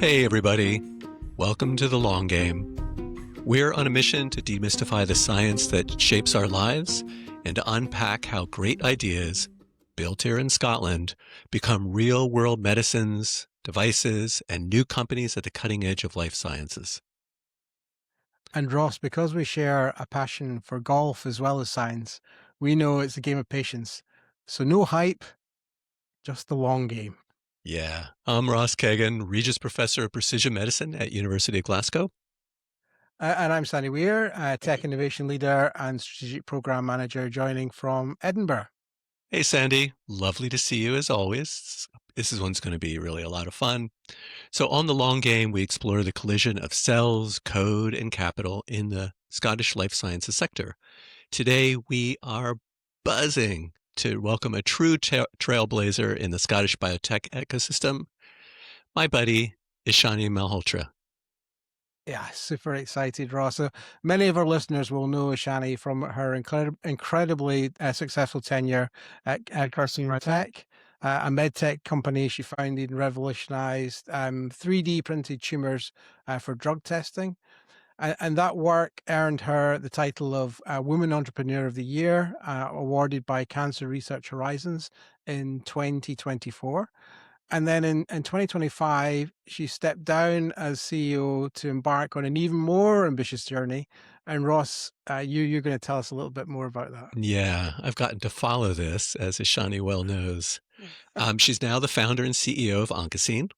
Hey everybody, welcome to The Long Game. We're on a mission to demystify the science that shapes our lives and to unpack how great ideas, built here in Scotland, become real-world medicines, devices, and new companies at the cutting edge of life sciences. And Ross, because we share a passion for golf as well as science, we know it's a game of patience. So no hype, just the long game. Yeah, I'm Ross Kagan, Regis Professor of Precision Medicine at University of Glasgow. And I'm Sandy Weir, Tech Innovation Leader and Strategic Program Manager, joining from Edinburgh. Hey Sandy, lovely to see you as always. This one's going to be really a lot of fun. So on The Long Game, we explore the collision of cells, code, and capital in the Scottish life sciences sector. Today, we are buzzing to welcome a true trailblazer in the Scottish biotech ecosystem, my buddy, Ishani Malhotra. Yeah, super excited, Ross. So many of our listeners will know Ishani from her incredibly successful tenure at Carson Tech, a medtech company she founded and revolutionized 3D printed tumors for drug testing. And that work earned her the title of Woman Entrepreneur of the Year, awarded by Cancer Research Horizons in 2024. And then in 2025, she stepped down as CEO to embark on an even more ambitious journey. And Ross, you're going to tell us a little bit more about that. Yeah, I've gotten to follow this, as Ishani well knows. She's now the founder and CEO of Oncocine,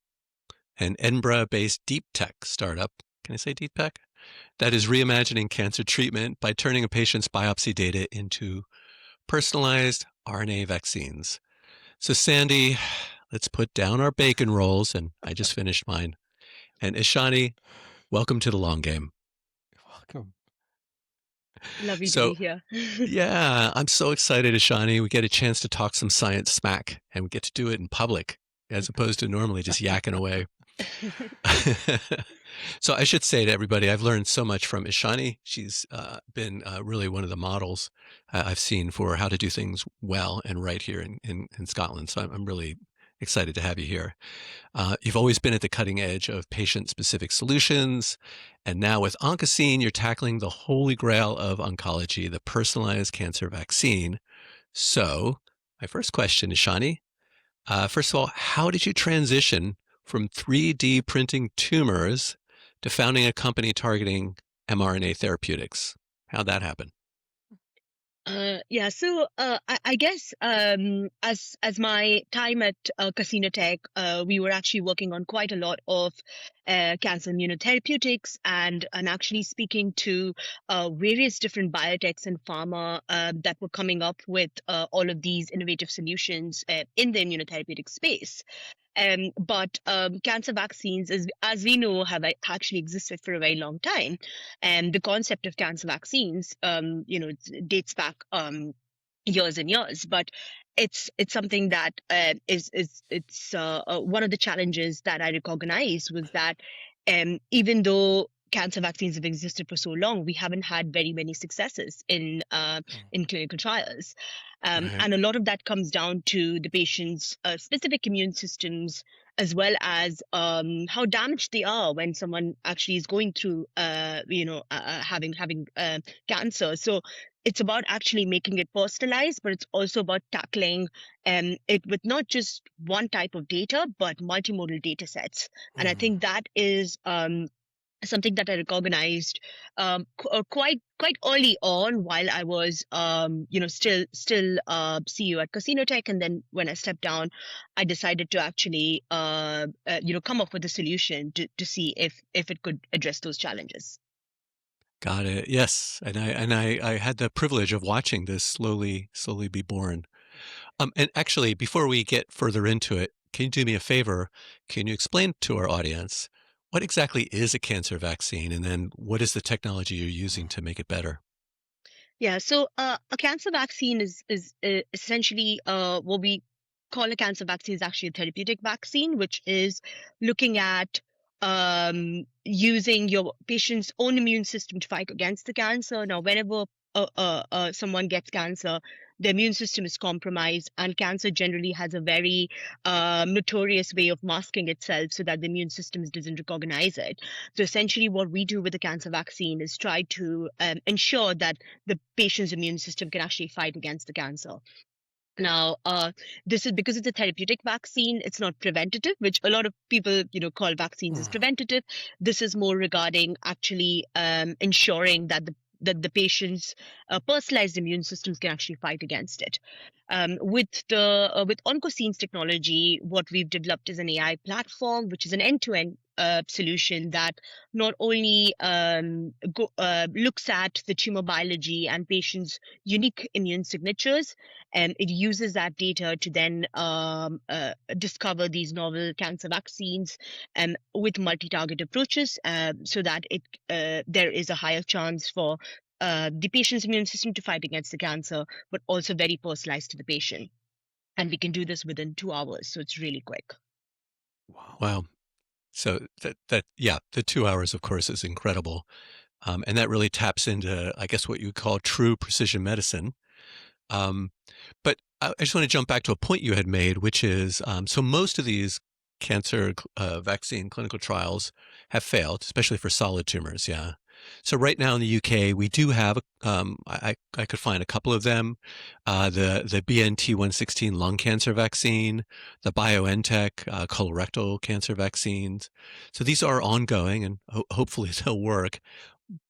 an Edinburgh-based deep tech startup. Can I say deep tech? That is reimagining cancer treatment by turning a patient's biopsy data into personalized RNA vaccines. So Sandy, let's put down our bacon rolls, and I just finished mine. And Ishani, welcome to The Long Game. Welcome. Lovely to be here. Yeah, I'm so excited, Ishani. We get a chance to talk some science smack, and we get to do it in public, as opposed to normally just yakking away. So I should say to everybody, I've learned so much from Ishani. She's been really one of the models I've seen for how to do things well and right here in Scotland. So I'm really excited to have you here. You've always been at the cutting edge of patient-specific solutions. And now with Oncocine, you're tackling the holy grail of oncology, the personalized cancer vaccine. So my first question, Ishani, first of all, how did you transition from 3D printing tumors to founding a company targeting mRNA therapeutics? How'd that happen? So I guess as my time at Casino Tech, we were actually working on quite a lot of cancer immunotherapeutics and actually speaking to various different biotechs and pharma that were coming up with all of these innovative solutions in the immunotherapeutic space. But cancer vaccines, as we know, have actually existed for a very long time. And the concept of cancer vaccines, it dates back years and years. But it's something that is one of the challenges that I recognized was that even though cancer vaccines have existed for so long, we haven't had very many successes in clinical trials. Right. And a lot of that comes down to the patient's specific immune systems, as well as how damaged they are when someone actually is going through, having cancer. So it's about actually making it personalized, but it's also about tackling it with not just one type of data, but multimodal data sets. And I think that is something that I recognized quite early on while I was still CEO at Casino Tech, and then when I stepped down, I decided to actually come up with a solution to see if it could address those challenges. Got it. Yes, and I had the privilege of watching this slowly be born. And actually, before we get further into it, can you do me a favor? Can you explain to our audience what exactly is a cancer vaccine, and then what is the technology you're using to make it better? Yeah, so a cancer vaccine is essentially what we call a cancer vaccine is actually a therapeutic vaccine, which is looking at using your patient's own immune system to fight against the cancer. Now, whenever someone gets cancer, the immune system is compromised, and cancer generally has a very notorious way of masking itself so that the immune system doesn't recognize it. So essentially, what we do with the cancer vaccine is try to ensure that the patient's immune system can actually fight against the cancer. Now, this is because it's a therapeutic vaccine. It's not preventative, which a lot of people, call vaccines as preventative. This is more regarding actually ensuring that the patient's personalized immune systems can actually fight against it. With Oncocine's technology, what we've developed is an AI platform, which is an end-to-end solution that not only looks at the tumor biology and patients' unique immune signatures, and it uses that data to then discover these novel cancer vaccines with multi-target approaches, so that there is a higher chance for the patient's immune system to fight against the cancer, but also very personalized to the patient. And we can do this within 2 hours, so it's really quick. Wow. So yeah, the 2 hours, of course, is incredible. And that really taps into, I guess, what you call true precision medicine. But I just want to jump back to a point you had made, which is, so most of these cancer vaccine clinical trials have failed, especially for solid tumors. Yeah. So right now in the UK, we do have, I could find a couple of them, the BNT116 lung cancer vaccine, the BioNTech colorectal cancer vaccines. So these are ongoing, and hopefully they'll work.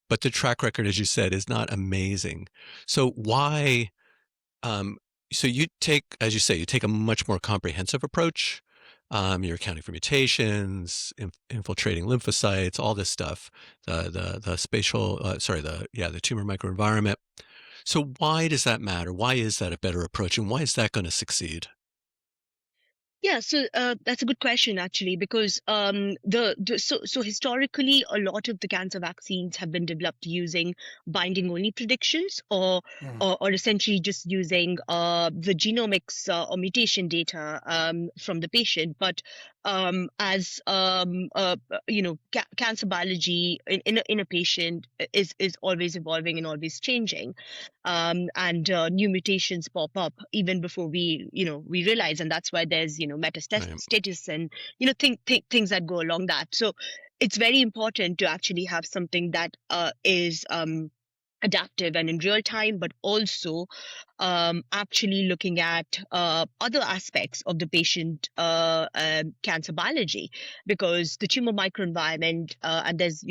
But the track record, as you said, is not amazing. So why? So you take, as you say, you take a much more comprehensive approach. You're accounting for mutations, infiltrating lymphocytes, all this stuff, the spatial, the tumor microenvironment. So why does that matter? Why is that a better approach, and why is that going to succeed? Yeah, so that's a good question actually, because so historically a lot of the cancer vaccines have been developed using binding only predictions, or essentially just using the genomics or mutation data from the patient. But as cancer biology in a patient is always evolving and always changing, and new mutations pop up even before we realize, and that's why there's metastasis and things that go along that. So it's very important to actually have something that is adaptive and in real time, but also actually looking at other aspects of the patient cancer biology, because the tumor microenvironment, and there's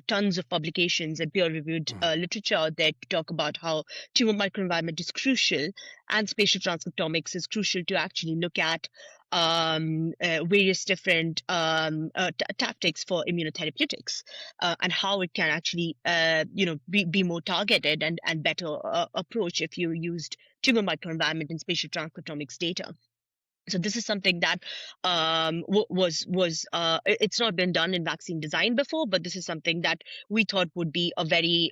tons of publications and peer-reviewed literature out there to talk about how tumor microenvironment is crucial, and spatial transcriptomics is crucial to actually look at various different tactics for immunotherapeutics, and how it can actually be more targeted and better approach if you used tumor microenvironment and spatial transcriptomics data. So this is something that it's not been done in vaccine design before, but this is something that we thought would be a very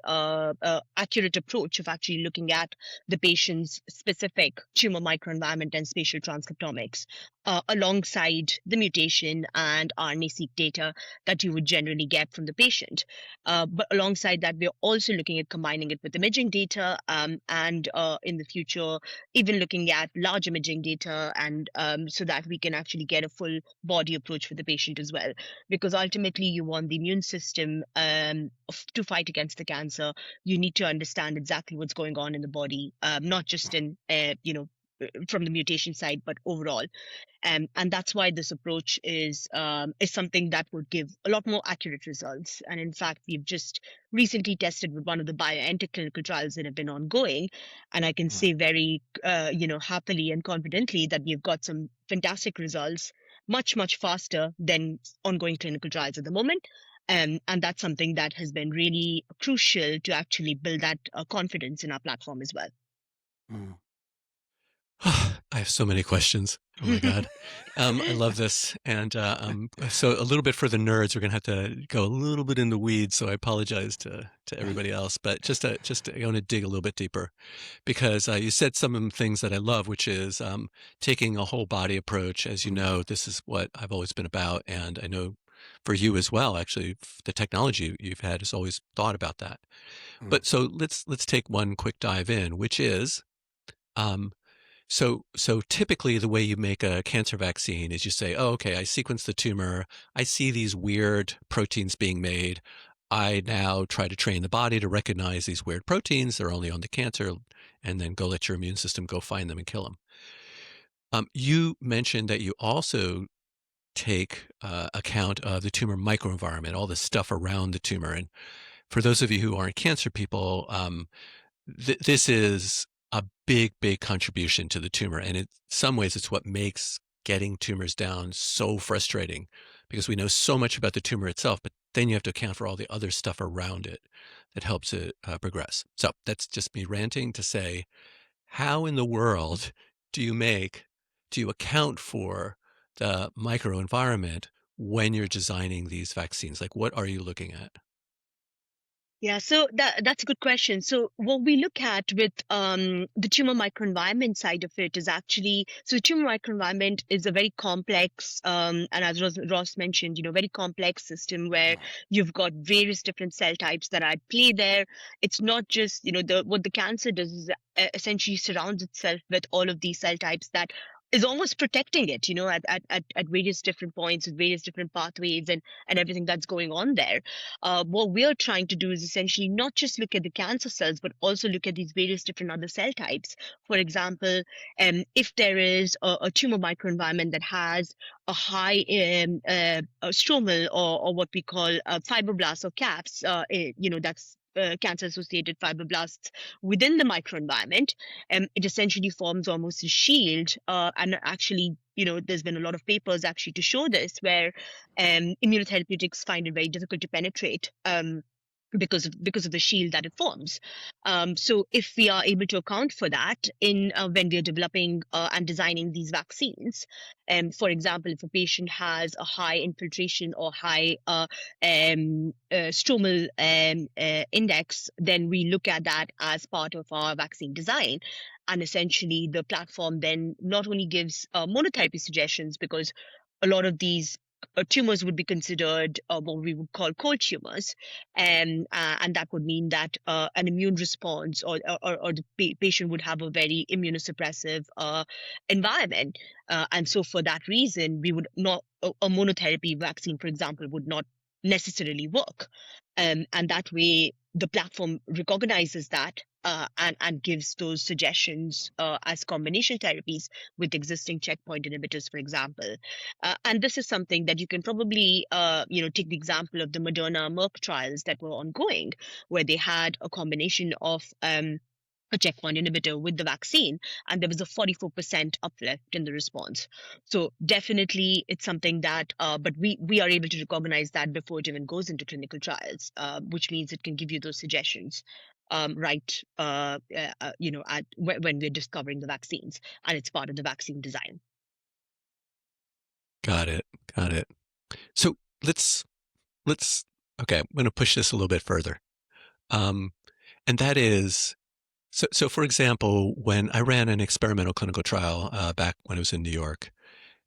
accurate approach of actually looking at the patient's specific tumor microenvironment and spatial transcriptomics, alongside the mutation and RNA-seq data that you would generally get from the patient. But alongside that, we're also looking at combining it with imaging data, and in the future, even looking at large imaging data, and so that we can actually get a full body approach for the patient as well. Because ultimately, you want the immune system to fight against the cancer. You need to understand exactly what's going on in the body, not just in from the mutation side, but overall. And that's why this approach is something that would give a lot more accurate results. And in fact, we've just recently tested with one of the BioNTech clinical trials that have been ongoing, and I can say very happily and confidently that we've got some fantastic results, much faster than ongoing clinical trials at the moment. And that's something that has been really crucial to actually build that confidence in our platform as well. I have so many questions. Oh my God. I love this. And so a little bit for the nerds, we're going to have to go a little bit in the weeds. So I apologize to everybody else, but just I want to dig a little bit deeper, because you said some of the things that I love, which is taking a whole body approach. As you know, this is what I've always been about. And I know for you as well, actually, the technology you've had has always thought about that. But so let's take one quick dive in, which is, So typically the way you make a cancer vaccine is you say, oh, okay, I sequence the tumor. I see these weird proteins being made. I now try to train the body to recognize these weird proteins. They're only on the cancer, and then go let your immune system go find them and kill them. You mentioned that you also take account of the tumor microenvironment, all the stuff around the tumor. And for those of you who aren't cancer people, this is a big, big contribution to the tumor. And in some ways, it's what makes getting tumors down so frustrating, because we know so much about the tumor itself, but then you have to account for all the other stuff around it that helps it progress. So that's just me ranting to say, how in the world do you account for the microenvironment when you're designing these vaccines? Like, what are you looking at? Yeah, so that's a good question. So what we look at with the tumor microenvironment side of it is actually, so the tumor microenvironment is a very complex, and as Ross mentioned, very complex system where you've got various different cell types that are at play there. It's not just, what the cancer does is essentially surrounds itself with all of these cell types that is almost protecting it, at various different points with various different pathways and everything that's going on there. What we're trying to do is essentially not just look at the cancer cells, but also look at these various different other cell types. For example, if there is a tumor microenvironment that has a high a stromal or what we call fibroblasts or CAFs, that's cancer-associated fibroblasts within the microenvironment, it essentially forms almost a shield. And actually, there's been a lot of papers actually to show this, where immunotherapeutics find it very difficult to penetrate. Because of the shield that it forms. So if we are able to account for that in when we are developing and designing these vaccines, for example, if a patient has a high infiltration or high stromal index, then we look at that as part of our vaccine design. And essentially, the platform then not only gives monotherapy suggestions, because a lot of these tumors would be considered what we would call cold tumors, and that would mean that an immune response or the patient would have a very immunosuppressive environment, and so for that reason, we would not a monotherapy vaccine, for example, would not necessarily work, and that way the platform recognizes that. And gives those suggestions as combination therapies with existing checkpoint inhibitors, for example. And this is something that you can probably, take the example of the Moderna Merck trials that were ongoing, where they had a combination of a checkpoint inhibitor with the vaccine, and there was a 44% uplift in the response. So definitely it's something that, but we are able to recognize that before it even goes into clinical trials, which means it can give you those suggestions. Right, when we're discovering the vaccines, and it's part of the vaccine design. Got it. Got it. So let's okay, I'm going to push this a little bit further. And that is, so for example, when I ran an experimental clinical trial back when I was in New York,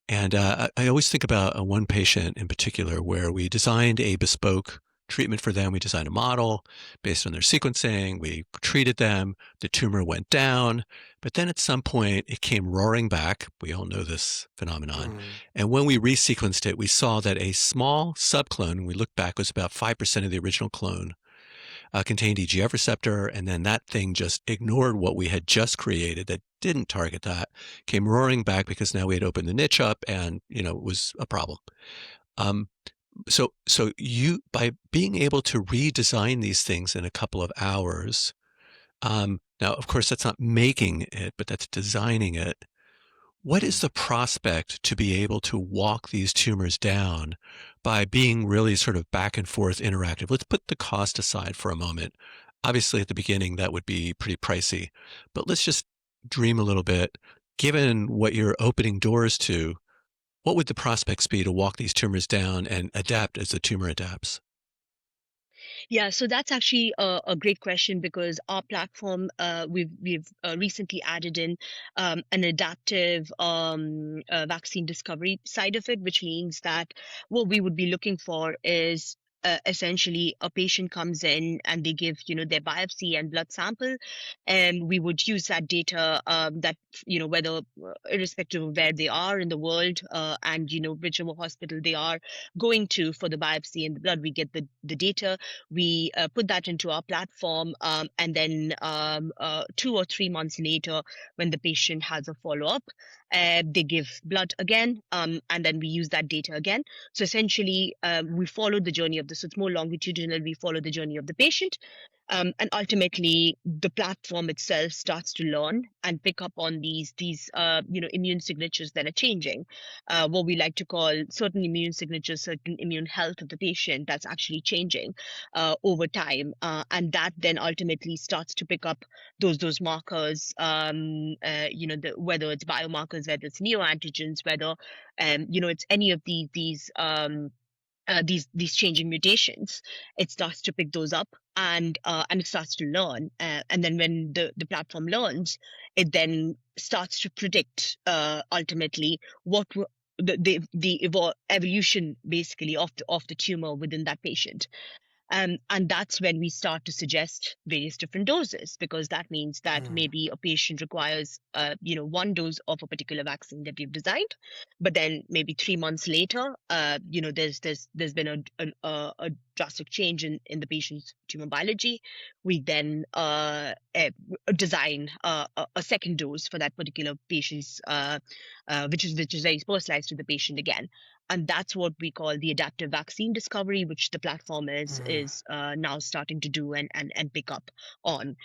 and I always think about one patient in particular where we designed a bespoke treatment for them. We designed a model based on their sequencing. We treated them. The tumor went down. But then at some point, it came roaring back. We all know this phenomenon. And when we resequenced it, we saw that a small subclone, when we looked back, was about 5% of the original clone, contained EGF receptor, and then that thing just ignored what we had just created that didn't target that, came roaring back because now we had opened the niche up, and it was a problem. So you, by being able to redesign these things in a couple of hours, now of course that's not making it, but that's designing it. What is the prospect to be able to walk these tumors down by being really sort of back and forth interactive? Let's put the cost aside for a moment. Obviously, at the beginning, that would be pretty pricey, but let's just dream a little bit. Given what you're opening doors to, what would the prospects be to walk these tumors down and adapt as the tumor adapts? Yeah, so that's actually a great question, because our platform, we've recently added in an adaptive vaccine discovery side of it, which means that what we would be looking for is essentially a patient comes in and they give, their biopsy and blood sample, and we would use that data, that, whether irrespective of where they are in the world, and, whichever hospital they are going to for the biopsy and the blood, we get the data, we put that into our platform, and then 2 or 3 months later, when the patient has a follow-up, they give blood again, and then we use that data again. So essentially, we follow the journey of so it's more longitudinal. We follow the journey of the patient, and ultimately the platform itself starts to learn and pick up on these immune signatures that are changing, what we like to call certain immune signatures, certain immune health of the patient that's actually changing over time, and that then ultimately starts to pick up those markers, whether it's biomarkers, whether it's neoantigens, whether it's any of these changing mutations. It starts to pick those up, and it starts to learn, and then when the platform learns, it then starts to predict ultimately what the evolution basically of the tumor within that patient. And that's when we start to suggest various different doses, because that means that maybe a patient requires, one dose of a particular vaccine that we've designed, but then maybe 3 months later, there's been a drastic change in the patient's tumor biology. We then design a second dose for that particular patient's, which is very personalized to the patient again. And that's what we call the adaptive vaccine discovery, which the platform is now starting to do and pick up on.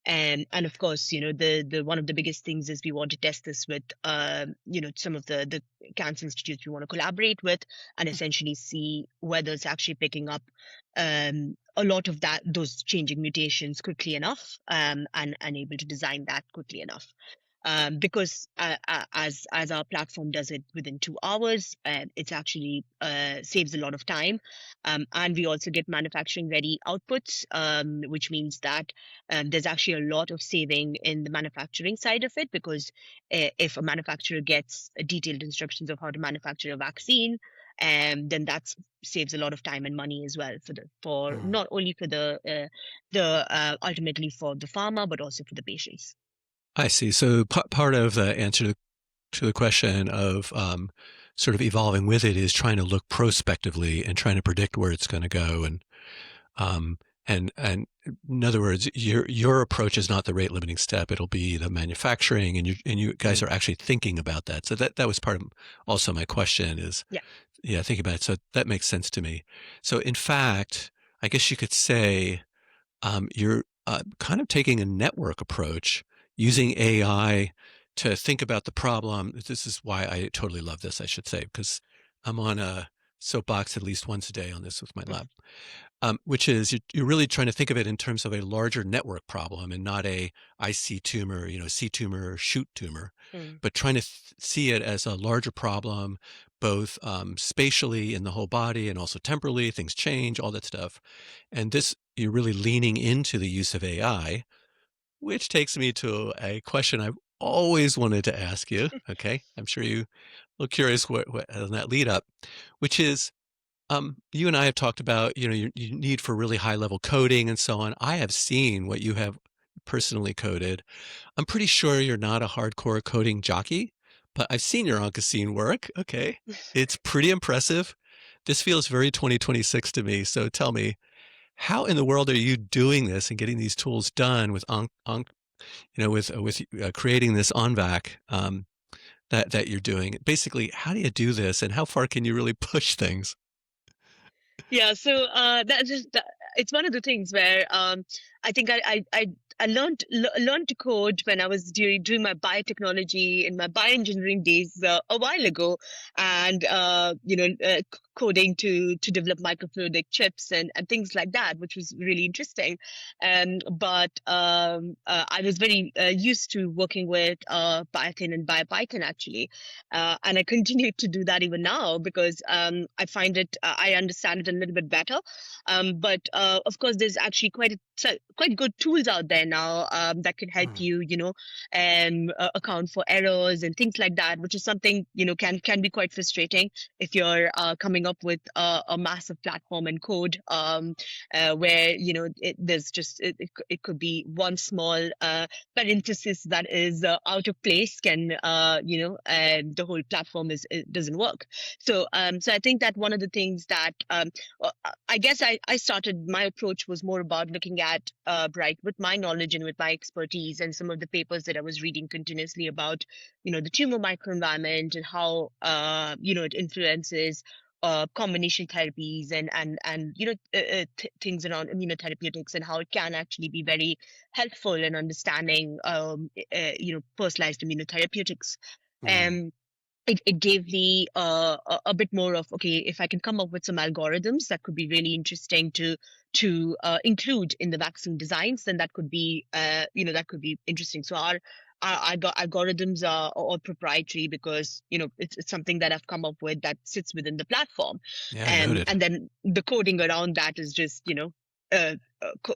And of course, the one of the biggest things is we want to test this with some of the cancer institutes we want to collaborate with, and essentially see whether it's actually picking up a lot of those changing mutations quickly enough, and able to design that quickly enough. Because as our platform does it within 2 hours, it's actually saves a lot of time, and we also get manufacturing ready outputs, which means that there's actually a lot of saving in the manufacturing side of it, because if a manufacturer gets detailed instructions of how to manufacture a vaccine, then that saves a lot of time and money as well for not only for the ultimately for the pharma, but also for the patients. I see. So part of the answer to the question of sort of evolving with it is trying to look prospectively and trying to predict where it's going to go. And in other words, your approach is not the rate limiting step. It'll be the manufacturing, and you guys are actually thinking about that. So that was part of also my question is, yeah, thinking about it. So that makes sense to me. So in fact, I guess you could say you're kind of taking a network approach, using AI to think about the problem. This is why I totally love this, I should say, because I'm on a soapbox at least once a day on this with my lab, which is you're really trying to think of it in terms of a larger network problem and not a I see tumor, see tumor, shoot tumor, but trying to see it as a larger problem, both spatially in the whole body and also temporally. Things change, all that stuff. And this, you're really leaning into the use of AI, which takes me to a question I've always wanted to ask you. Okay, I'm sure you are curious what on that lead up, which is you and I have talked about your need for really high level coding and so on. I have seen what you have personally coded. I'm pretty sure you're not a hardcore coding jockey, but I've seen your Oncocine work. Okay, it's pretty impressive. This feels very 2026 to me. So tell me, how in the world are you doing this and getting these tools done with creating this OnVac that you're doing? Basically, how do you do this, and how far can you really push things? Yeah, so it's one of the things where I think I learned to code when I was doing my biotechnology in my bioengineering days a while ago, and coding to develop microfluidic chips and things like that, which was really interesting. But I was very used to working with Python and BioPython actually, and I continue to do that even now because I find it I understand it a little bit better. But of course, there's actually quite a quite good tools out there now that can help Mm. you, account for errors and things like that, which is something, can be quite frustrating if you're coming up with a massive platform and code, where it could be one small parenthesis that is out of place, can and the whole platform it doesn't work. So I think that one of the things that I guess I started, my approach was more about looking at right, with my knowledge and with my expertise and some of the papers that I was reading continuously about, the tumor microenvironment and how it influences combination therapies and things around immunotherapeutics, and how it can actually be very helpful in understanding personalized immunotherapeutics. Mm. Um, it gave me a bit more of, okay, if I can come up with some algorithms that could be really interesting to include in the vaccine designs, then that could be interesting. So our algorithms are all proprietary, because it's something that I've come up with that sits within the platform, Yeah, and noted. then the coding around that is just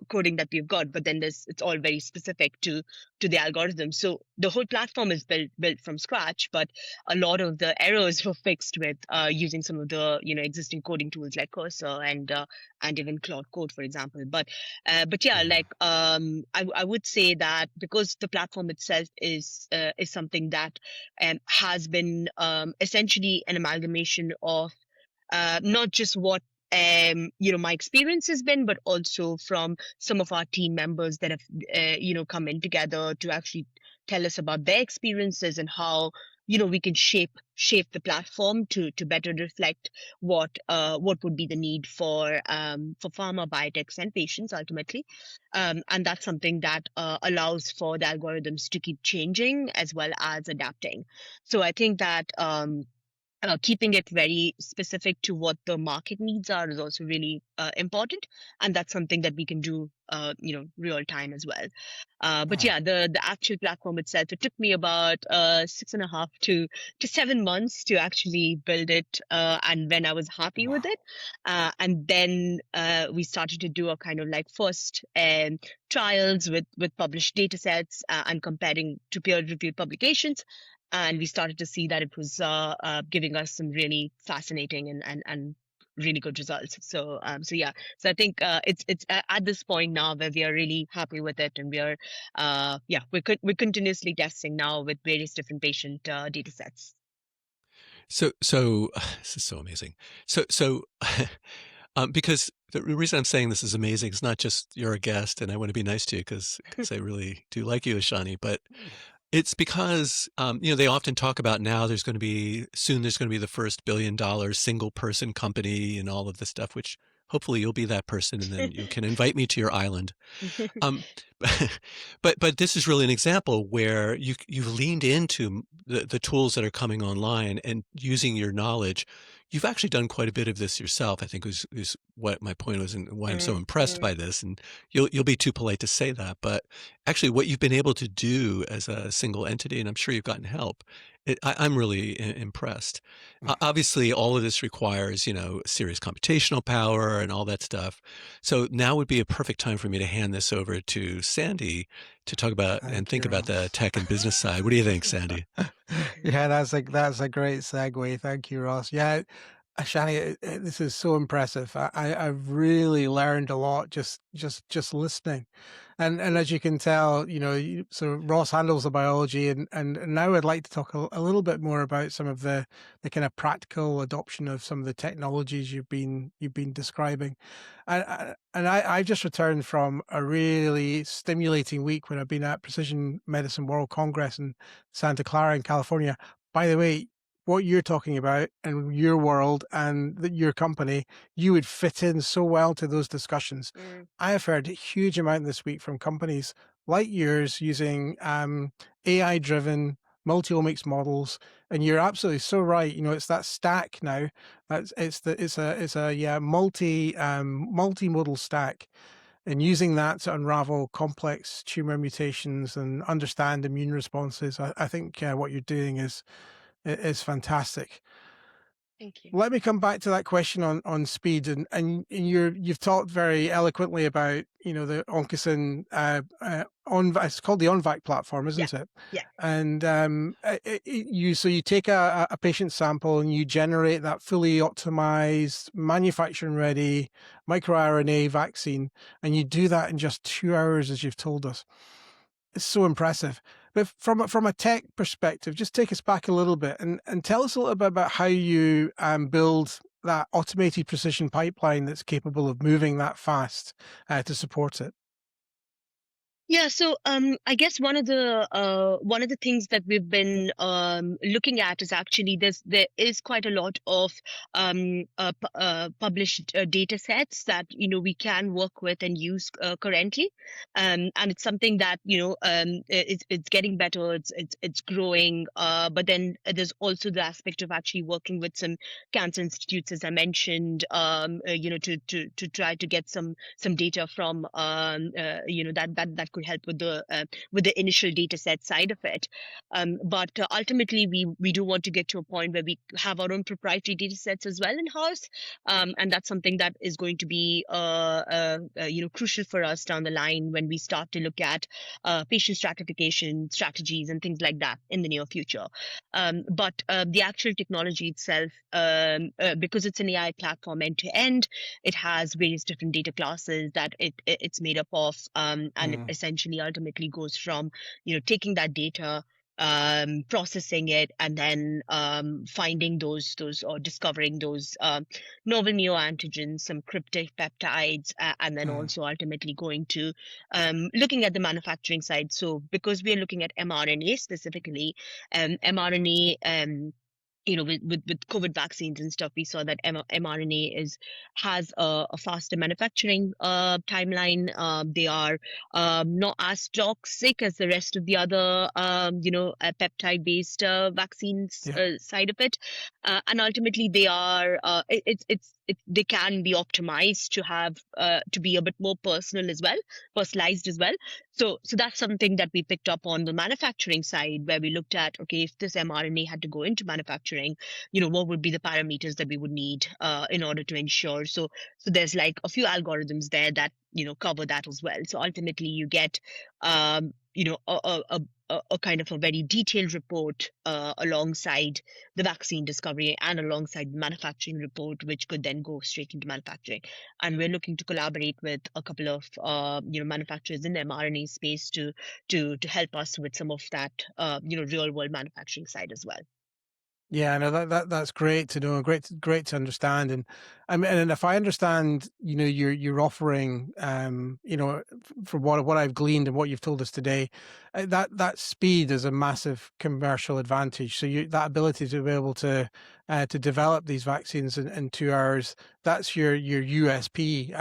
coding that we've got, but then it's all very specific to the algorithm. So the whole platform is built from scratch, but a lot of the errors were fixed with using some of the existing coding tools like Cursor and even Claude Code, for example. But yeah, Mm. like I would say that because the platform itself is something that has been essentially an amalgamation of not just what my experience has been, but also from some of our team members that have come in together to actually tell us about their experiences and how we can shape the platform to better reflect what would be the need for pharma, biotechs, and patients ultimately. And that's something that allows for the algorithms to keep changing as well as adapting. So I think that keeping it very specific to what the market needs are is also really important, and that's something that we can do real time as well. But Mm. yeah, the actual platform itself, it took me about 6.5 to 7 months to actually build it, and when I was happy with Wow. it, and then we started to do a kind of like first trials with published data sets, and comparing to peer reviewed publications, and we started to see that it was giving us some really fascinating and really good results. So yeah, so I think it's at this point now where we are really happy with it, and we are we're continuously testing now with various different patient data sets. So this is so amazing. So because the reason I'm saying this is amazing is not just you're a guest and I want to be nice to you because I really do like you, Ishani, but it's because, they often talk about now there's going to be the first $1 billion single person company and all of this stuff, which hopefully you'll be that person and then you can invite me to your island. Um, but this is really an example where you've leaned into the tools that are coming online and using your knowledge. You've actually done quite a bit of this yourself, I think is what my point was and why I'm so Mm, impressed mm, by this. And you'll be too polite to say that, but actually what you've been able to do as a single entity, and I'm sure you've gotten help, I'm really impressed. Mm. Obviously, all of this requires, serious computational power and all that stuff. So now would be a perfect time for me to hand this over to Sandy to talk about and Thank think you, about the Ross. tech and business side. What do you think, Sandy? Yeah, that's a great segue. Thank you, Ross. Yeah, Shani, this is so impressive. I've really learned a lot just listening, and as you can tell, so Ross handles the biology, and now I'd like to talk a little bit more about some of the kind of practical adoption of some of the technologies you've been describing. I've just returned from a really stimulating week when I've been at Precision Medicine World Congress in Santa Clara in California. By the way, what you're talking about and your world and your company, you would fit in so well to those discussions. mm, I have heard a huge amount this week from companies like yours using AI-driven multi-omics models, and you're absolutely so right. It's that stack now. It's a yeah multimodal stack, and using that to unravel complex tumor mutations and understand immune responses. I think what you're doing is fantastic. Thank you. Let me come back to that question on speed, and you've talked very eloquently about the Oncocine it's called the OnVac platform, Yeah. isn't it? Yeah. And you take a patient sample and you generate that fully optimized, manufacturing ready microRNA vaccine, and you do that in just 2 hours, as you've told us. It's so impressive. But from a tech perspective, just take us back a little bit and tell us a little bit about how you build that automated precision pipeline that's capable of moving that fast to support it. Yeah, so I guess one of the things that we've been looking at is actually there is quite a lot of published data sets that we can work with and use currently, and it's something that it's getting better, it's growing, but then there's also the aspect of actually working with some cancer institutes, as I mentioned, to try to get some data from that could help with the initial data set side of it. But ultimately, we do want to get to a point where we have our own proprietary data sets as well in house, and that's something that is going to be crucial for us down the line when we start to look at patient stratification strategies and things like that in the near future. But the actual technology itself, because it's an AI platform end to end, it has various different data classes that it's made up of, and it essentially ultimately goes from taking that data, processing it, and then finding those or discovering those novel neoantigens, some cryptic peptides, and then also ultimately going to looking at the manufacturing side. So because we are looking at mRNA specifically, mRNA, with COVID vaccines and stuff, we saw that mRNA has a faster manufacturing timeline. They are not as toxic as the rest of the other, peptide-based vaccines Yeah. side of it, and ultimately they are they can be optimized to have to be a bit more personalized as well. So that's something that we picked up on the manufacturing side, where we looked at, okay, if this mRNA had to go into manufacturing, what would be the parameters that we would need in order to ensure. So there's like a few algorithms there that cover that as well. So ultimately, you get a kind of a very detailed report alongside the vaccine discovery and alongside the manufacturing report, which could then go straight into manufacturing. And we're looking to collaborate with a couple of manufacturers in the mRNA space to help us with some of that real world manufacturing side as well. Yeah, no, that's great to know, great to understand, and I mean, and if I understand, you're offering, from what I've gleaned and what you've told us today, that speed is a massive commercial advantage. So that ability to be able to develop these vaccines in 2 hours, that's your USP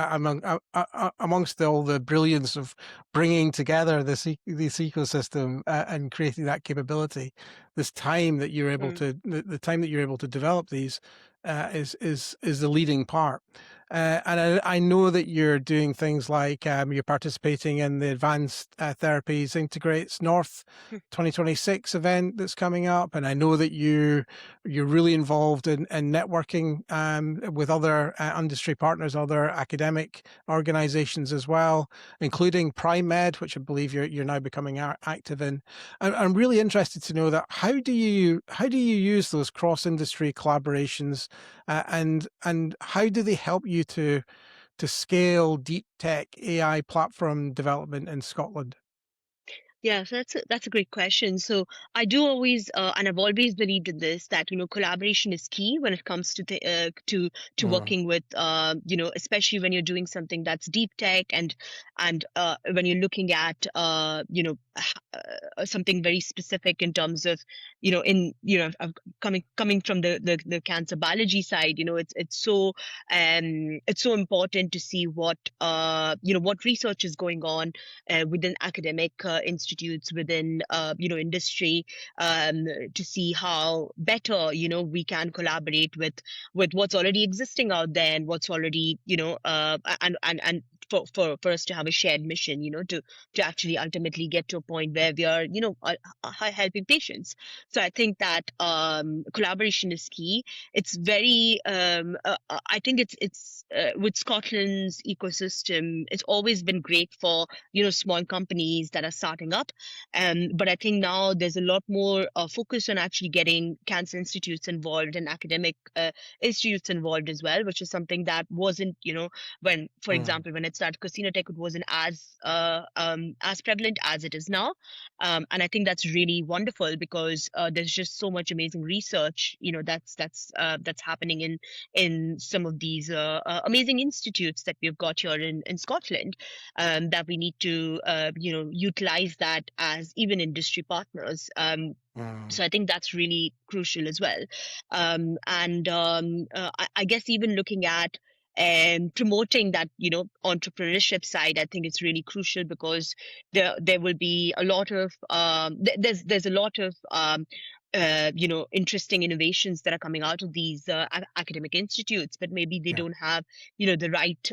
amongst all the brilliance of bringing together this ecosystem and creating that capability. This time that you're able to the time that you're able to develop these is the leading part. And I know that you're doing things like you're participating in the Advanced Therapies Integrates North 2026 event that's coming up, and I know that you're really involved in networking with other industry partners, other academic organizations as well, including PrimeMed, which I believe you're now becoming active in. I'm really interested to know that how do you use those cross industry collaborations, and how do they help you to scale deep tech AI platform development in Scotland? Yeah, so that's a great question. So I do always, and I've always believed in this, that collaboration is key when it comes to to working with especially when you're doing something that's deep tech, and when you're looking at something very specific in terms of coming from the cancer biology side. It's so important to see what research is going on within academic institutes, within industry, to see how better we can collaborate with what's already existing out there, and what's already and for us to have a shared mission, to actually ultimately get to a point where we are, helping patients. So I think that collaboration is key. It's very, I think it's with Scotland's ecosystem, it's always been great for, small companies that are starting up. But I think now there's a lot more focus on actually getting cancer institutes involved and academic institutes involved as well, which is something that wasn't, when, for Mm. example, when it started Cocinotech, it wasn't as prevalent as it is now. And I think that's really wonderful because there's just so much amazing research, that's happening in some of these amazing institutes that we've got here in Scotland, that we need to utilize that as even industry partners. Mm. So I think that's really crucial as well. I guess even looking at promoting that, entrepreneurship side, I think it's really crucial because there will be a lot of there's a lot of interesting innovations that are coming out of these academic institutes, but maybe they Yeah. don't have, the right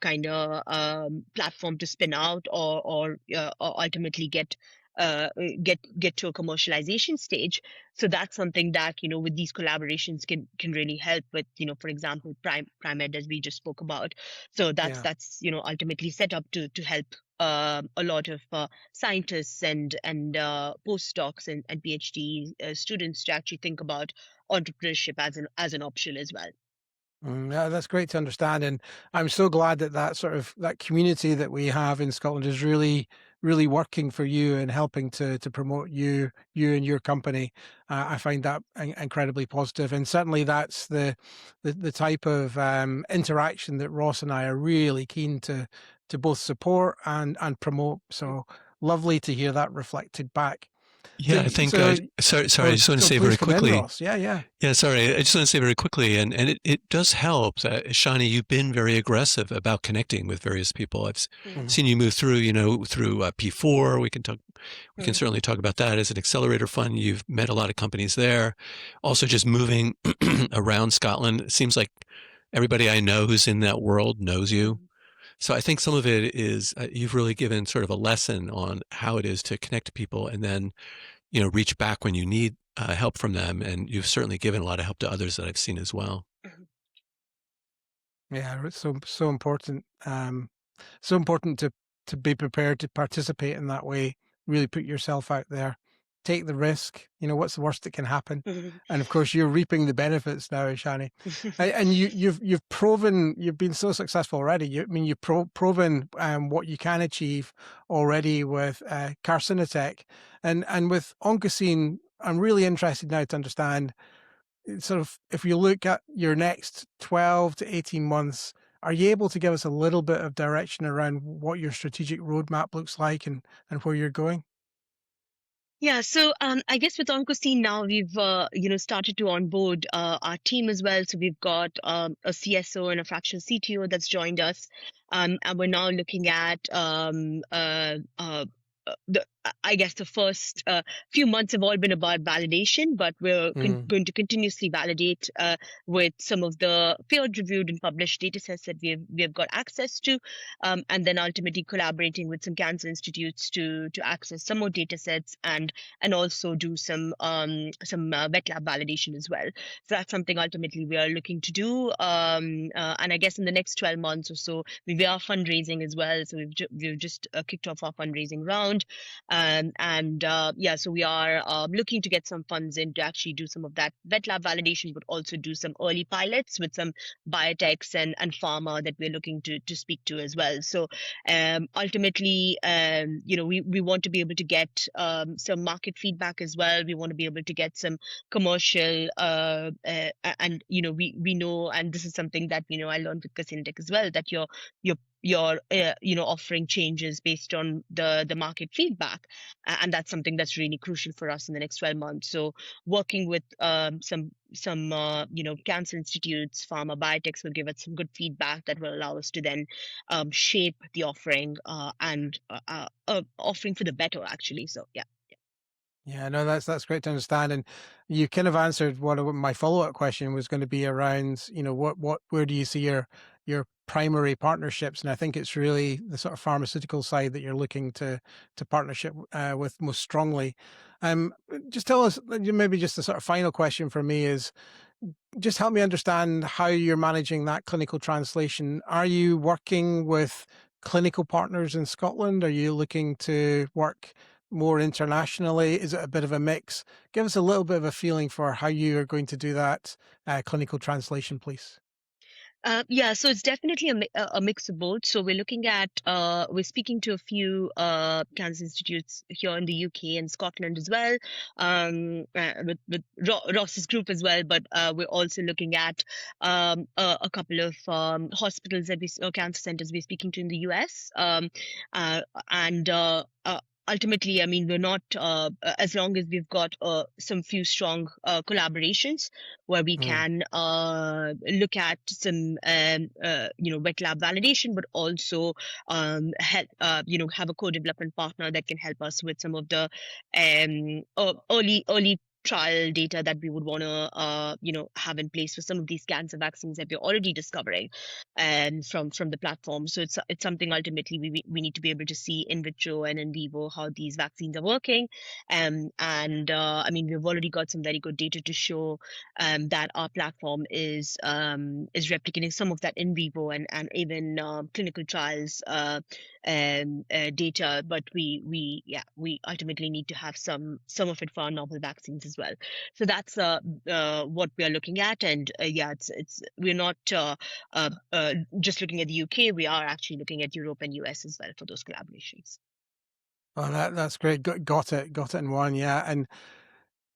kind of platform to spin out or ultimately get to a commercialization stage. So that's something that, with these collaborations can really help with, for example, Primed, as we just spoke about. So that's Yeah. ultimately set up to help a lot of scientists and postdocs and PhD students to actually think about entrepreneurship as an option as well. Yeah, that's great to understand, and I'm so glad that that community that we have in Scotland is really, really working for you and helping to promote you and your company. I find that incredibly positive, and certainly that's the type of interaction that Ross and I are really keen to both support and promote. So lovely to hear that reflected back. Yeah, So, I think, so, sorry, I just want to so say very please come in, quickly. Ross. Yeah, yeah. Yeah, sorry, I just want to say very quickly, and it does help that, Shani, you've been very aggressive about connecting with various people. Mm, Mhm. seen you move through, through P4. We can mm, certainly talk about that as an accelerator fund. You've met a lot of companies there. Also, just moving around Scotland, it seems like everybody I know who's in that world knows you. mm. So I think some of it is you've really given sort of a lesson on how it is to connect to people and then, reach back when you need help from them. And you've certainly given a lot of help to others that I've seen as well. Mhm. Yeah, it's so important. So important to be prepared to participate in that way. Really put yourself out there, take the risk. What's the worst that can happen? And of course, you're reaping the benefits now, Shani. And you've proven you've been so successful already. I mean, you've proven what you can achieve already with Carcinotech, and with Oncocine. I'm really interested now to understand sort of if you look at your next 12 to 18 months, are you able to give us a little bit of direction around what your strategic roadmap looks like and where you're going? Yeah, so I guess with Oncocine now we've started to onboard our team as well. So we've got a CSO and a fractional CTO that's joined us, and we're now looking at I guess the first few months have all been about validation, but we're Mm. going to continuously validate with some of the peer-reviewed and published data sets that we have got access to, and then ultimately collaborating with some cancer institutes to access some more data sets and also do some wet lab validation as well. So that's something ultimately we are looking to do. And I guess in the next 12 months or so, we are fundraising as well. So we've just kicked off our fundraising round. Yeah, so we are looking to get some funds in to actually do some of that wet lab validation, but also do some early pilots with some biotechs and pharma that we're looking to speak to as well. So ultimately, we want to be able to get some market feedback as well. We want to be able to get some commercial, and we know, and this is something that I learned with Casinotech as well, that your offering changes based on the market feedback, and that's something that's really crucial for us in the next 12 months. So working with some cancer institutes, pharma, biotechs will give us some good feedback that will allow us to then shape the offering, and offering for the better, actually. So yeah. Yeah, no, that's great to understand. And you kind of answered what my follow-up question was going to be around, where do you see your primary partnerships, and I think it's really the sort of pharmaceutical side that you're looking to partnership with most strongly. Just tell us, maybe just the sort of final question for me is, just help me understand how you're managing that clinical translation. Are you working with clinical partners in Scotland? Are you looking to work more internationally? Is it a bit of a mix? Give us a little bit of a feeling for how you are going to do that clinical translation, please. Yeah, so it's definitely a mix of both. So we're speaking to a few cancer institutes here in the UK and Scotland as well, with Ross's group as well. But we're also looking at a couple of hospitals or cancer centers we're speaking to in the US. And ultimately, I mean, we're not, as long as we've got some few strong collaborations where we can look at some, wet lab validation, but also help, have a co-development partner that can help us with some of the early trial data that we would want to, have in place for some of these cancer vaccines that we're already discovering, and from the platform. So it's something ultimately we need to be able to see in vitro and in vivo how these vaccines are working. And I mean, we've already got some very good data to show that our platform is replicating some of that in vivo and even clinical trials data. But we ultimately need to have some of it for our novel vaccines as well. So that's what we are looking at. And it's we're not just looking at the UK. We are actually looking at Europe and US as well for those collaborations. Oh, that's great. Got it in one. Yeah. And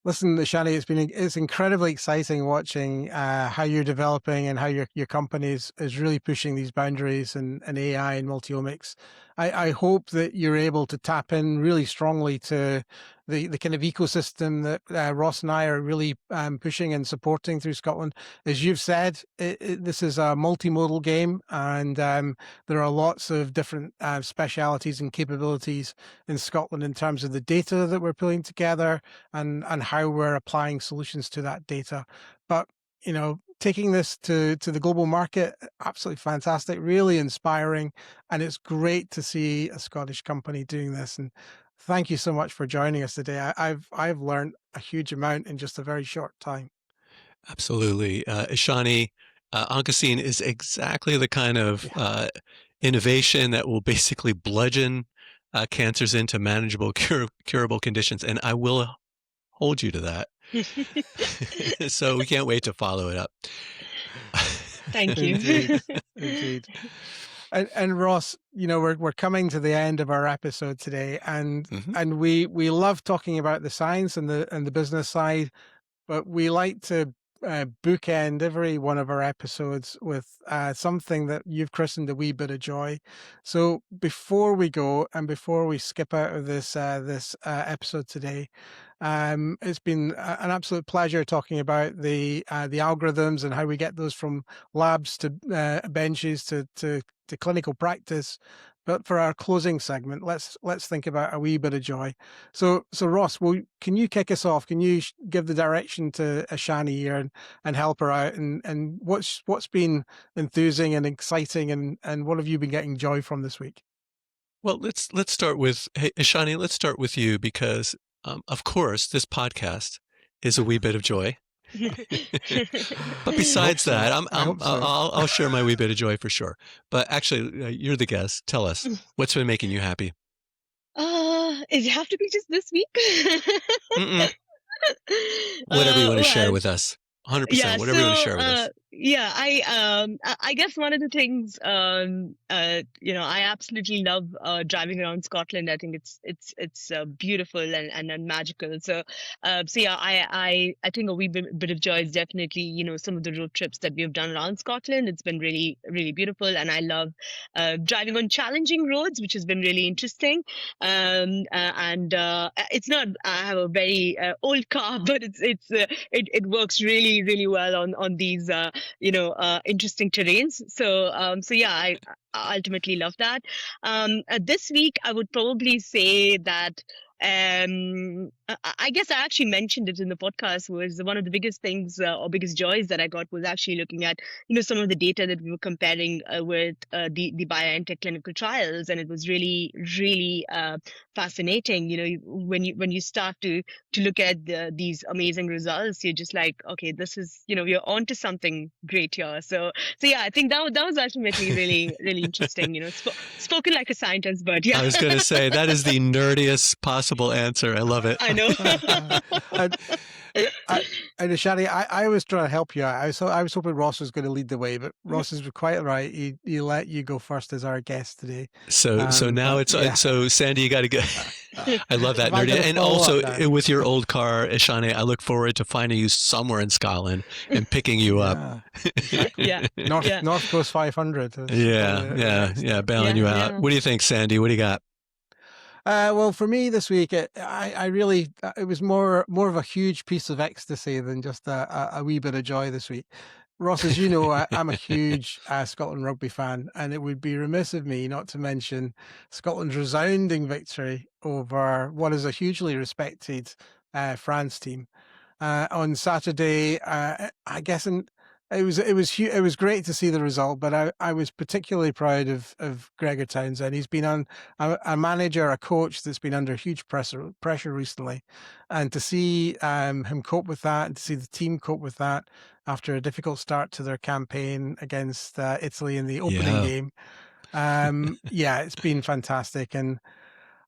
listen, Ishani, it's incredibly exciting watching how you're developing and how your company is really pushing these boundaries and AI and multiomics. I hope that you're able to tap in really strongly to the kind of ecosystem that Ross and I are really pushing and supporting through Scotland. As you've said, this is a multimodal game, and there are lots of different specialities and capabilities in Scotland in terms of the data that we're pulling together and how we're applying solutions to that data. But taking this to the global market, absolutely fantastic, really inspiring, and it's great to see a Scottish company doing this. And thank you so much for joining us today. I've learned a huge amount in just a very short time. Absolutely. Ishani, Oncocine is exactly the kind of innovation that will basically bludgeon cancers into manageable, curable conditions. And I will hold you to that. So we can't wait to follow it up. Thank you. Indeed. And Ross, we're coming to the end of our episode today, and we love talking about the science and the business side, but we like to bookend every one of our episodes with something that you've christened a wee bit of joy. So before we go and before we skip out of this episode today, it's been an absolute pleasure talking about the algorithms and how we get those from labs to benches to clinical practice. But for our closing segment, let's think about a wee bit of joy. So Ross, can you kick us off? Can you give the direction to Ishani here and help her out? And what's been enthusing and exciting, and what have you been getting joy from this week? Well, let's start with Ishani. Let's start with you because, of course, this podcast is a wee bit of joy. But besides that, I'll share my wee bit of joy for sure. But actually, you're the guest. Tell us, what's been making you happy? It have to be just this week? Whatever you want to share with us. 100%. Whatever you want to share with us. I guess one of the things, I absolutely love driving around Scotland. I think it's beautiful and magical. So I think a wee bit of joy is definitely, some of the road trips that we've done around Scotland. It's been really, really beautiful, and I love driving on challenging roads, which has been really interesting. It's not, I have a very old car, but it works really, really well on these interesting terrains. So I ultimately love that. This week I would probably say that I guess I actually mentioned it in the podcast. Was one of the biggest things or biggest joys that I got was actually looking at some of the data that we were comparing with the BioNTech clinical trials, and it was really fascinating. When you start to look at these amazing results, you're just like, okay, this is you're onto something great here. So yeah, I think that was ultimately really interesting. Spoken like a scientist, but yeah. I was going to say that is the nerdiest possible answer. I love it. I know. and, and Ishani, I was trying to help you out. I was hoping Ross was going to lead the way, but Ross is quite right. He let you go first as our guest today. So now it's yeah. so Sandy, you got to go. I love that Have I nerdy, gotta and follow also up now? with your old car, Ishani, I look forward to finding you somewhere in Scotland and picking you up. Exactly. Yeah. North Coast 500. Is Yeah, bailing you out. Yeah. What do you think, Sandy? What do you got? Well, for me this week, I really it was more of a huge piece of ecstasy than just a wee bit of joy this week. Ross, as you know, I'm a huge Scotland rugby fan, and it would be remiss of me not to mention Scotland's resounding victory over what is a hugely respected France team on Saturday. I guess it was great to see the result, but I was particularly proud of Gregor Townsend. He's been on a manager, a coach that's been under huge pressure recently, and to see him cope with that, and to see the team cope with that after a difficult start to their campaign against Italy in the opening game. It's been fantastic, and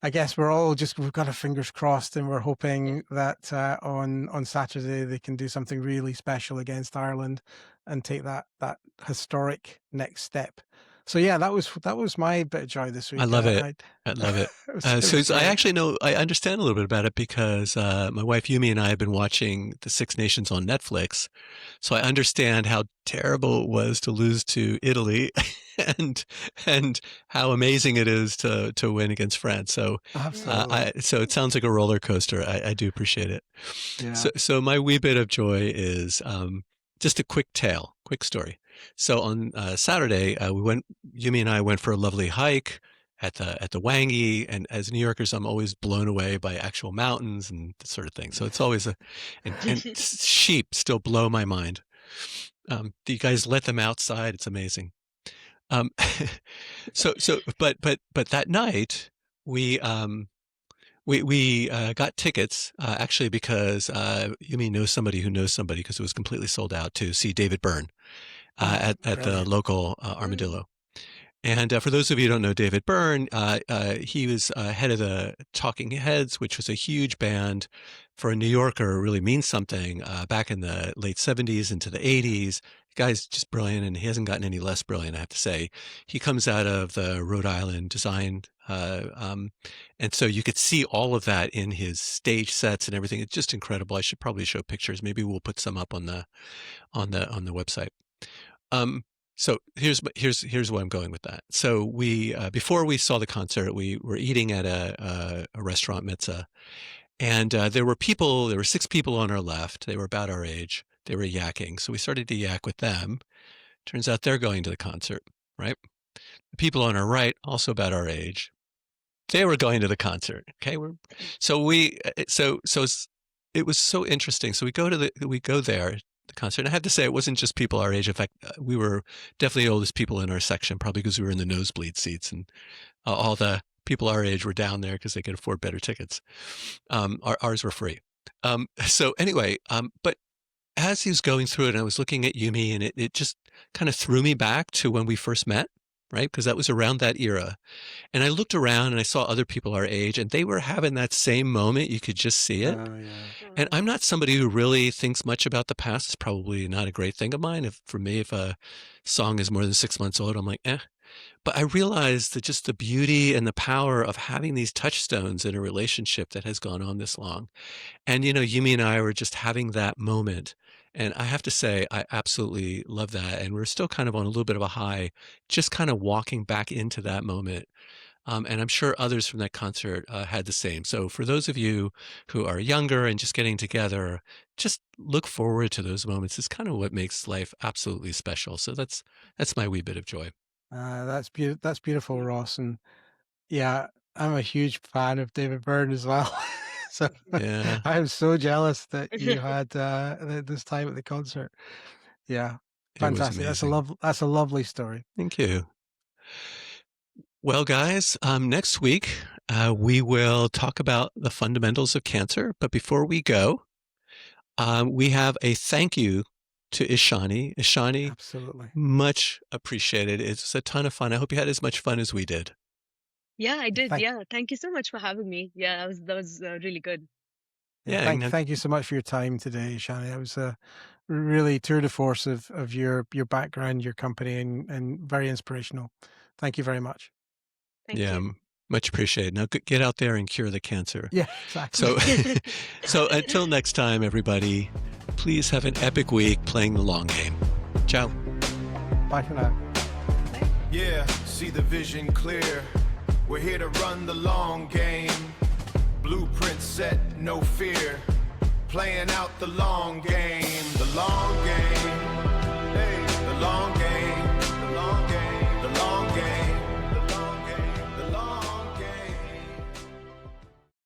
I guess we've got our fingers crossed, and we're hoping that on Saturday they can do something really special against Ireland and take that historic next step. So yeah, that was my bit of joy this week. I love it. I love it. I actually know, I understand a little bit about it because my wife Yumi and I have been watching The Six Nations on Netflix. So I understand how terrible it was to lose to Italy and how amazing it is to win against France. So so it sounds like a roller coaster. I do appreciate it. Yeah. So my wee bit of joy is just a quick story. So on Saturday, Yumi and I went for a lovely hike at the Wangi, and as New Yorkers, I'm always blown away by actual mountains and that sort of thing. So it's always and sheep still blow my mind. You guys let them outside; it's amazing. But that night we got tickets actually because Yumi knows somebody who knows somebody, because it was completely sold out, to see David Byrne at the local Armadillo. And for those of you who don't know David Byrne, he was head of the Talking Heads, which was a huge band. For a New Yorker, really means something back in the late 70s into the 80s. The guy's just brilliant, and he hasn't gotten any less brilliant, I have to say. He comes out of the Rhode Island design, and so you could see all of that in his stage sets and everything. It's just incredible. I should probably show pictures. Maybe we'll put some up on the website. So here's where I'm going with that. So we before we saw the concert, we were eating at a restaurant mitzvah, and there were 6 people on our left. They were about our age. They were yakking. So we started to yak with them. Turns out they're going to the concert, right? The people on our right, also about our age, they were going to the concert. Okay, so it was so interesting. So we go there. The concert. And I have to say, it wasn't just people our age. In fact, we were definitely the oldest people in our section, probably because we were in the nosebleed seats, and all the people our age were down there because they could afford better tickets. Ours were free. So anyway, but as he was going through it, I was looking at Yumi, and it just kind of threw me back to when we first met, right? Because that was around that era. And I looked around and I saw other people our age, and they were having that same moment. You could just see it. And I'm not somebody who really thinks much about the past. It's probably not a great thing of mine. For me, if a song is more than 6 months old, I'm like, eh. But I realized that just the beauty and the power of having these touchstones in a relationship that has gone on this long. And, Yumi and I were just having that moment. And I have to say, I absolutely love that. And we're still kind of on a little bit of a high, just kind of walking back into that moment. And I'm sure others from that concert had the same. So for those of you who are younger and just getting together, just look forward to those moments. It's kind of what makes life absolutely special. So that's my wee bit of joy. That's beautiful, Ross. And yeah, I'm a huge fan of David Byrne as well. So Yeah, I'm so jealous that you had this time at the concert. Yeah, it was fantastic. amazing. That's a lovely story. Thank you. Well, guys, next week we will talk about the fundamentals of cancer. But before we go, we have a thank you to Ishani. Ishani, Absolutely. much appreciated. It's a ton of fun. I hope you had as much fun as we did. Yeah, I did. Thank, Yeah, thank you so much for having me. Yeah, that was really good. yeah, Yeah, thank you so much for your time today, Shani. It was a really tour de force of your background, your company, and very inspirational. Thank you very much. Thank yeah, you. much appreciated. Now get out there and cure the cancer. Yeah, exactly. So, so until next time, everybody, please have an epic week playing the long game. Ciao. Bye for now. Yeah, see the vision clear. We're here to run the long game. Blueprint set, no fear. Playing out the long game, the long game.